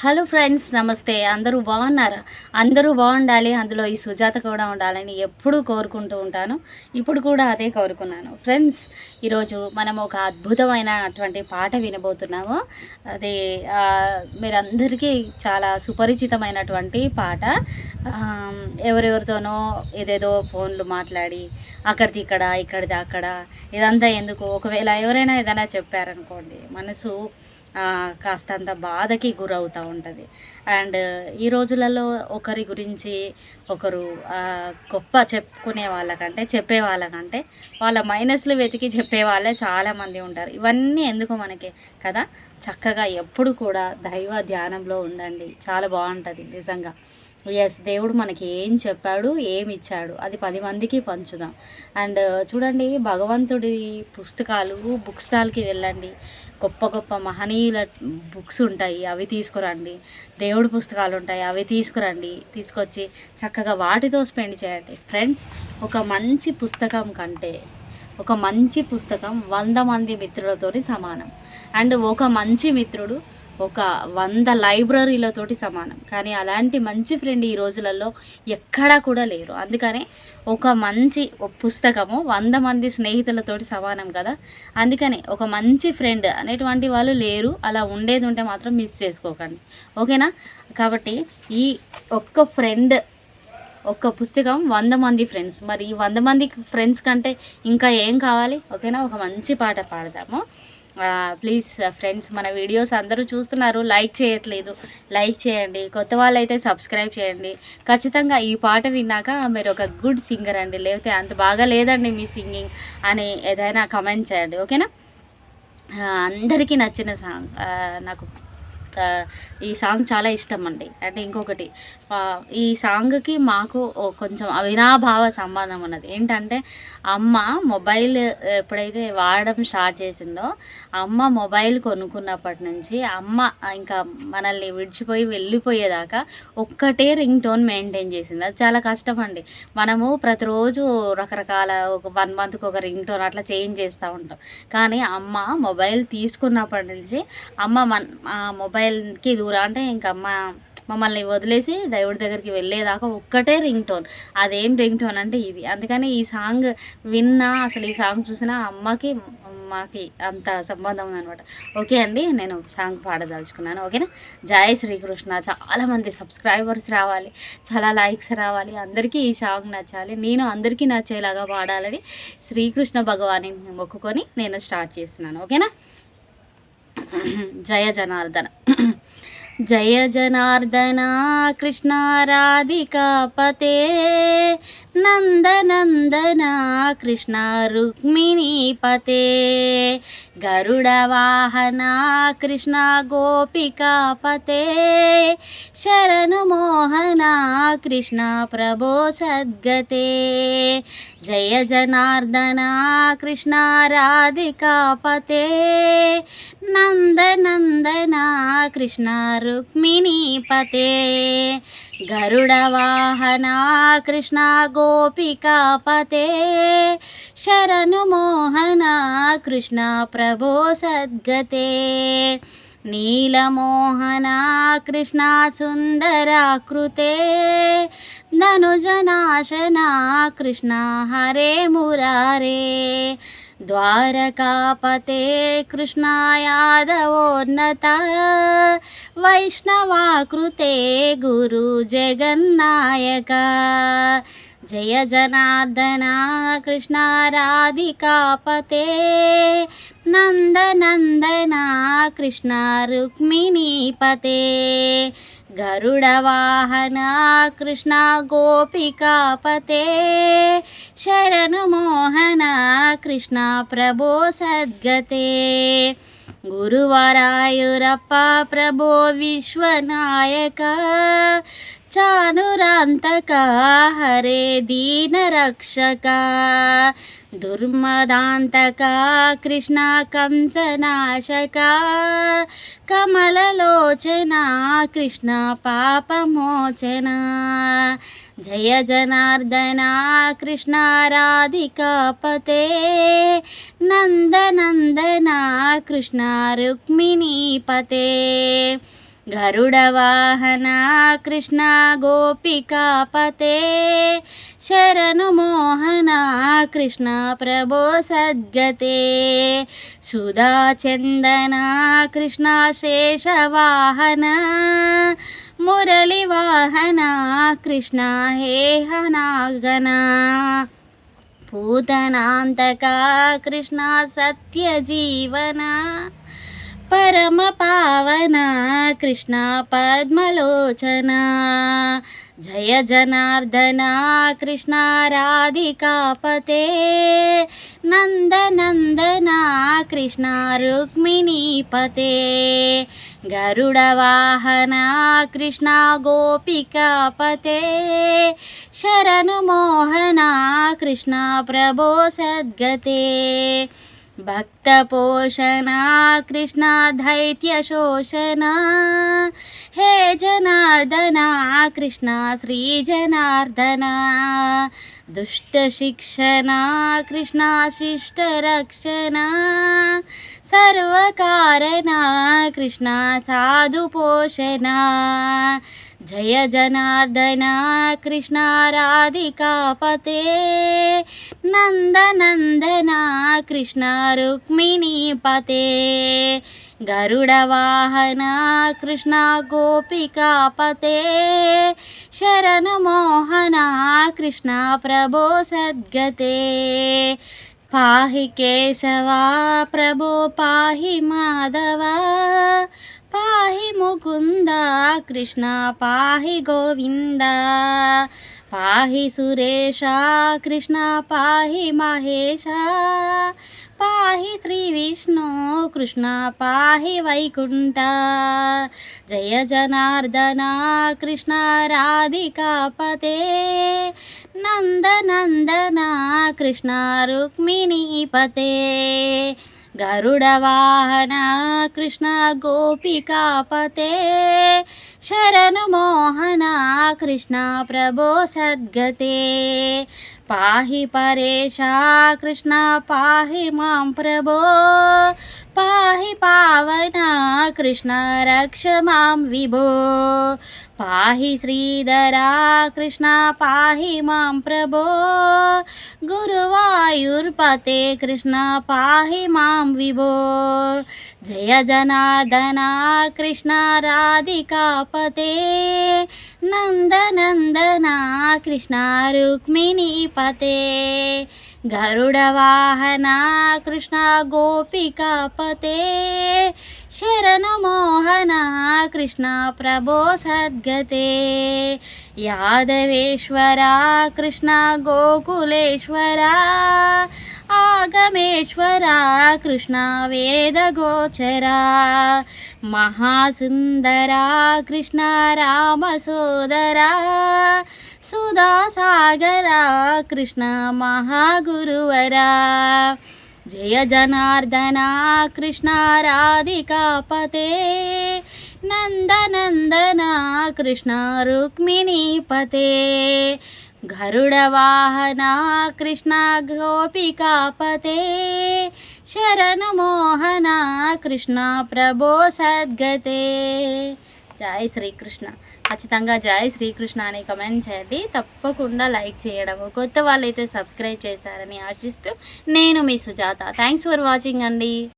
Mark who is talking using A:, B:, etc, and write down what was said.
A: Hello friends, నమస్తే. అందరూ బాగున్నారా? అందరూ బాగుండాలి, అందులో ఈ సుజాత కూడా ఉండాలని ఎప్పుడూ కోరుకుంటూ ఉంటాను. ఇప్పుడు కూడా అదే కోరుకున్నాను. ఫ్రెండ్స్, ఈరోజు మనం ఒక అద్భుతమైనటువంటి పాట వినబోతున్నాము. అది మీరందరికీ చాలా సుపరిచితమైనటువంటి పాట. ఎవరెవరితోనో ఏదేదో ఫోన్లు మాట్లాడి అక్కడిది ఇక్కడ, ఇక్కడిది అక్కడ, ఇదంతా ఎందుకు, ఒకవేళ ఎవరైనా ఏదైనా చెప్పారనుకోండి, మనసు కాస్తంత బాధకి గురవుతూ ఉంటుంది. అండ్ ఈ రోజులలో ఒకరి గురించి ఒకరు గొప్ప చెప్పుకునే వాళ్ళకంటే, చెప్పే వాళ్ళకంటే, వాళ్ళ మైనస్లు వెతికి చెప్పే వాళ్ళే చాలామంది ఉంటారు. ఇవన్నీ ఎందుకు మనకి కదా. చక్కగా ఎప్పుడు కూడా దైవ ధ్యానంలో ఉండండి, చాలా బాగుంటుంది నిజంగా. ఎస్, దేవుడు మనకి ఏం చెప్పాడు, ఏమి ఇచ్చాడు, అది 10 మందికి పంచుదాం. అండ్ చూడండి, భగవంతుడి పుస్తకాలు బుక్ స్టాల్కి వెళ్ళండి, గొప్ప గొప్ప మహనీయుల బుక్స్ ఉంటాయి, అవి తీసుకురండి. దేవుడి పుస్తకాలు ఉంటాయి, అవి తీసుకురండి. తీసుకొచ్చి చక్కగా వాటితో స్పెండ్ చేయండి. ఫ్రెండ్స్, ఒక మంచి పుస్తకం కంటే ఒక మంచి పుస్తకం 100 మంది మిత్రులతోటి సమానం. అండ్ ఒక మంచి మిత్రుడు ఒక 100 లైబ్రరీలతోటి సమానం. కానీ అలాంటి మంచి ఫ్రెండ్ ఈ రోజులలో ఎక్కడా కూడా లేరు. అందుకనే ఒక మంచి పుస్తకము 100 మంది స్నేహితులతోటి సమానం కదా. అందుకని ఒక మంచి ఫ్రెండ్ అనేటువంటి వాళ్ళు లేరు. అలా ఉండేది ఉంటే మాత్రం మిస్ చేసుకోకండి, ఓకేనా? కాబట్టి ఈ ఒక్క పుస్తకం 100 మంది ఫ్రెండ్స్. మరి ఈ 100 మంది ఫ్రెండ్స్ కంటే ఇంకా ఏం కావాలి, ఓకేనా? ఒక మంచి పాట పాడదాము. ప్లీజ్ ఫ్రెండ్స్, మన వీడియోస్ అందరూ చూస్తున్నారు, లైక్ చేయట్లేదు, లైక్ చేయండి. కొత్త వాళ్ళైతే సబ్స్క్రైబ్ చేయండి. ఖచ్చితంగా ఈ పాట విన్నాక మీరు ఒక గుడ్ సింగర్ అండి, లేకపోతే అంత బాగా లేదండి మీ సింగింగ్ అని ఏదైనా కమెంట్ చేయండి, ఓకేనా? అందరికీ నచ్చిన సాంగ్, నాకు ఈ సాంగ్ చాలా ఇష్టం అండి. అంటే ఇంకొకటి, ఈ సాంగ్కి మాకు కొంచెం అవినాభావ సంబంధం ఉన్నది. ఏంటంటే, అమ్మ మొబైల్ ఎప్పుడైతే వాడడం స్టార్ట్ చేసిందో, అమ్మ మొబైల్ కొనుక్కున్నప్పటి నుంచి అమ్మ ఇంకా మనల్ని విడిచిపోయి వెళ్ళిపోయేదాకా ఒక్కటే రింగ్ టోన్ మెయింటైన్ చేసింది. అది చాలా కష్టం అండి. మనము ప్రతిరోజు రకరకాల ఒక 1 మంత్కి ఒక రింగ్ టోన్ అట్లా చేంజ్ చేస్తూ ఉంటాం. కానీ అమ్మ మొబైల్ తీసుకున్నప్పటి నుంచి అమ్మ మొబైల్కి దూరం, అంటే ఇంకా అమ్మ మమ్మల్ని వదిలేసి దేవుడి దగ్గరికి వెళ్ళేదాకా ఒక్కటే రింగ్ టోన్. అదేం రింగ్ టోన్ అంటే ఇది. అందుకని ఈ సాంగ్ విన్నా, అసలు ఈ సాంగ్ చూసినా అమ్మకి మాకి అంత సంబంధం ఉందనమాట. ఓకే అండి, నేను సాంగ్ పాడదలుచుకున్నాను, ఓకేనా? జై శ్రీకృష్ణ. చాలామంది సబ్స్క్రైబర్స్ రావాలి, చాలా లైక్స్ రావాలి, అందరికీ ఈ సాంగ్ నచ్చాలి, నేను అందరికీ నచ్చేలాగా పాడాలని శ్రీకృష్ణ భగవాన్ని మొక్కుకొని నేను స్టార్ట్ చేస్తున్నాను, ఓకేనా? జయ జనార్దన. జయ జనార్దన కృష్ణ రాధికాపతే, నందనందన కృష్ణ రుక్మిణీపతే, గరుడ వాహన కృష్ణ గోపికాపతే, శరణు మోహన కృష్ణ ప్రభో సద్గతే. జయ జనార్దన కృష్ణ రాధికాపతే, నందనందన కృష్ణ రుక్మిణీపతే, గరుడ వాహన కృష్ణ గోపికాపతే, శరణు మోహన కృష్ణ ప్రభో సద్గతే. నీలమోహన కృష్ణ సుందరాకృతే, ధనుజనాశన కృష్ణ హరే మురారే, ద్వారకాపతే కృష్ణ యాదవోన్నత, వైష్ణవాకృతే గురు జగన్నాయక. జయ జనార్దన కృష్ణ రాధికాపతే, నందనందన కృష్ణ రుక్మిణీపతే, గరుడ వాహన కృష్ణ గోపికాపతే, శరణు మోహన కృష్ణ ప్రభో సద్గతే. గురువరాయురప్ప ప్రభో విశ్వనాయక, చానురాంతక హరే దీన రక్షక, దుర్మదాంతక కృష్ణ కంసనాశక, కమలలోచన కృష్ణ పాపమోచన. జయ జనార్దన కృష్ణ రాధికాపతే, నందనందన కృష్ణ రుక్మిణీపతే, గరుడ వాహన కృష్ణ గోపికాపతే శరణు మోహన కృష్ణ ప్రభో సద్గతే సుధా చందన కృష్ణ శేషవాహన మురళి వాహన కృష్ణ హేహనాగన పూతనాంతకా కృష్ణ సత్యజీవన పరమ పావన కృష్ణ పద్మలోచన జయ జనార్దన కృష్ణ రాధికాపతే నందనందన కృష్ణ రుక్మిణీపతే గరుడ వాహన కృష్ణ గోపికాపతే శరణు మోహన కృష్ణ ప్రభో సద్గతే భక్త పోషణ కృష్ణ దైత్య శోషణ హే జనార్దన కృష్ణ శ్రీ జనార్దన దుష్ట శిక్షణ కృష్ణ శిష్ట రక్షణ సర్వకారణ కృష్ణ సాధు పోషణ జయ జనార్దన కృష్ణ రాధికాపతే నందనందన కృష్ణ రుక్మిణీపతే గరుడ వాహన కృష్ణ గోపికాపతే శరణు మోహన కృష్ణ ప్రభో సద్గతే పాహి కేశవా ప్రభో పాహి మాధవా పాహి ముకుంద కృష్ణ పాహి గోవింద పాహి సురేశ కృష్ణ పాహి మహేశ పాహి శ్రీ విష్ణు కృష్ణ పాహి వైకుంఠ జయ జనార్దన కృష్ణ రాధికాపతే నందనందన కృష్ణ రుక్మిణీపతే గరుడ వాహన కృష్ణ గోపికాపతే శరణు మోహన కృష్ణ ప్రభో సద్గతే పాహి పరేశ కృష్ణ పాహి మాం ప్రభో పాహి పావన కృష్ణ రక్ష మాం విభో పాహి శ్రీధరా కృష్ణ పాహి మాం ప్రభో గురువాయూర్పతే కృష్ణ పాహి మాం విభో జయ జనార్దన కృష్ణ రాధికాపతే నందనందన కృష్ణ రుక్మిణీపతే గరుడ వాహన కృష్ణ గోపికాపతే శరణు మోహన కృష్ణ ప్రభో సద్గతే యాదవేశ్వర కృష్ణ గోకులేశ్వర ఆగమేశ్వర కృష్ణ వేదగోచర మహాసుందర కృష్ణ రామసోదర సుధాసాగర కృష్ణ మహాగురువరా జయ జనార్దన కృష్ణ రాధికాపతే నందనందన కృష్ణ రుక్మిణీపతే గరుడ వాహన కృష్ణ గోపికాపతే శరణు మోహన కృష్ణ ప్రభో సద్గతే జై శ్రీకృష్ణ. ఖచ్చితంగా జై శ్రీకృష్ణ అని కమెంట్ చేయండి. తప్పకుండా లైక్ చేయడం, కొత్త వాళ్ళైతే సబ్స్క్రైబ్ చేస్తారని ఆశిస్తూ నేను మీ సుజాత. థ్యాంక్స్ ఫర్ వాచింగ్ అండి.